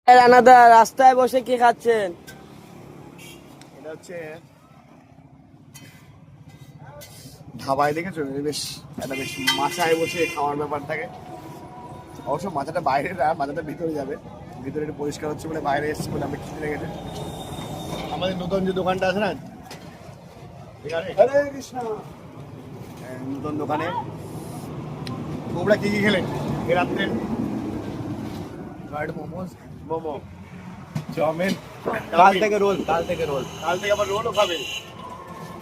রানাদা রাস্তায় বসে কি খাচ্ছেন? এটা হচ্ছে ধাবায়, দেখেছো? বেশ একটা বেশ মাচায় বসে খাওয়ার ব্যাপার থাকে। অবশ্য মাচাটা বাইরে না, মাচাটা ভিতরে যাবে। ভিতরে একটু পরিষ্কার হচ্ছে বলে বাইরে এসছে বলে আমি খিদে লেগেছে। আমাদের নতুন যে দোকানটা আছে না এখানে, নতুন দোকানে তোমরা কি কি খেলেন এ রাত্রে? মোমোস, মোমো, চাউমিন, কাল থেকে রোল কাল থেকে আবার রোলও খাবে।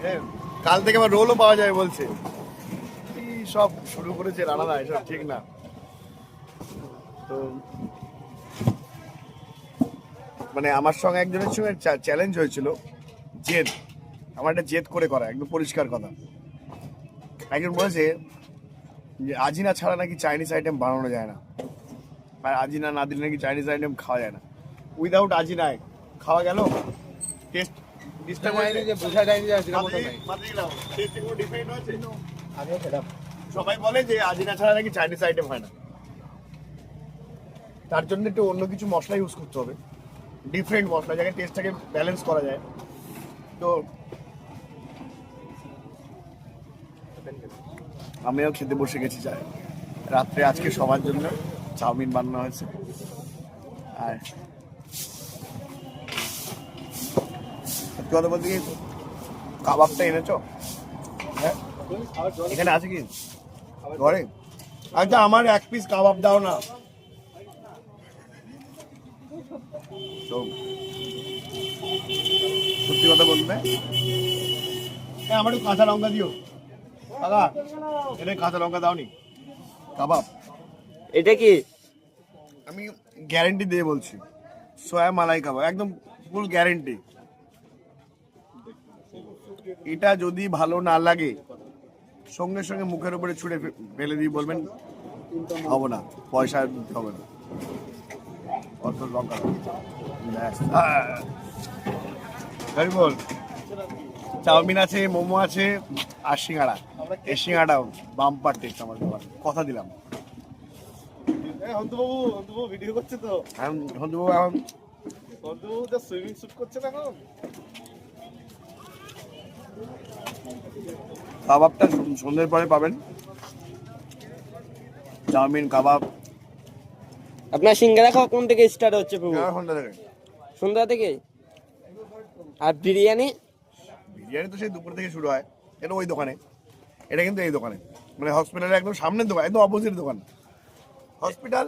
হ্যাঁ, কাল থেকে আবার রোলও পাওয়া যায় বলছে। কি সব শুরু করেছে রানাদা, এসব ঠিক না। তো মানে আমার সঙ্গে একজনের সঙ্গে চ্যালেঞ্জ হয়েছিল, জেদ। আমার একটা জেদ করে করা, একদম পরিষ্কার কথা। একজন বলেছে যে আজিনা ছাড়া নাকি চাইনিজ আইটেম বানানো যায় না, আর আজিনা না দিলে নাকি চাইনিজ আইটেম খাওয়া যায় না। উইদাউট আজিনায় খাওয়া গেল, টেস্ট বোঝা যায়নি যে সবাই বলে যে আজিনা ছাড়া নাকি চাইনিজ আইটেম হয় না। তার জন্য একটু অন্য কিছু মশলা ইউজ করতে হবে, ডিফারেন্ট মশলা, যাতে টেস্টটাকে ব্যালেন্স করা যায়। তো আমিও খেতে বসে গেছি। রাত্রে আজকে সবার জন্য চাউমিন বানানো হয়েছে। আর সত্যি কথা বলতে কি, কাবাবটা এনেছো? হ্যাঁ, এখানে আছে কি ঘরে? আচ্ছা, আমার এক পিস কাবাব দাও না। তো সত্যি কথা বলতে, হ্যাঁ, আমার একটু কাঁচা লঙ্কা দিও দাদা। এটা কাঁচা লঙ্কা দাওনি? কাবাব এটা কি? আমি গ্যারেন্টি দিয়ে বলছি, সোয়া মালাই কাবাব, একদম ফুল গ্যারেন্টি। এটা যদি ভালো না লাগে সঙ্গে সঙ্গে মুখের উপরে ছুঁড়ে ফেলে দিয়ে বলবেন হবো না, পয়সা দিতে হবে না। অত লঙ্কা বল। চাউমিন আছে, মোমো আছে, আর সিঙ্গাড়া। এই সিঙ্গাড়াও বাম্পার টেস্ট আমার দোকানে, কথা দিলাম। হন্তবাবু ভিডিও করছে তো। হন্তবাবু এখন হন্তবাবু যা সুইমিং শুট করছে না এখন। কাবাবটা সন্ধ্যের পরে পাবেন, চাউমিন কাবাব। আপনার সিঙ্গারা খাওয়া কোন থেকে স্টার্ট হচ্ছে প্রভু? সন্ধ্যা থেকে। সন্ধ্যা থেকে? আর বিরিয়ানি? বিরিয়ানি তো সেই দুপুর থেকে শুরু হয়। এটা ওই দোকানে, এটা কিন্তু এই দোকানে, মানে হসপিটালের একদম সামনের দোকান, একদম অপোজিট দোকান হসপিটাল।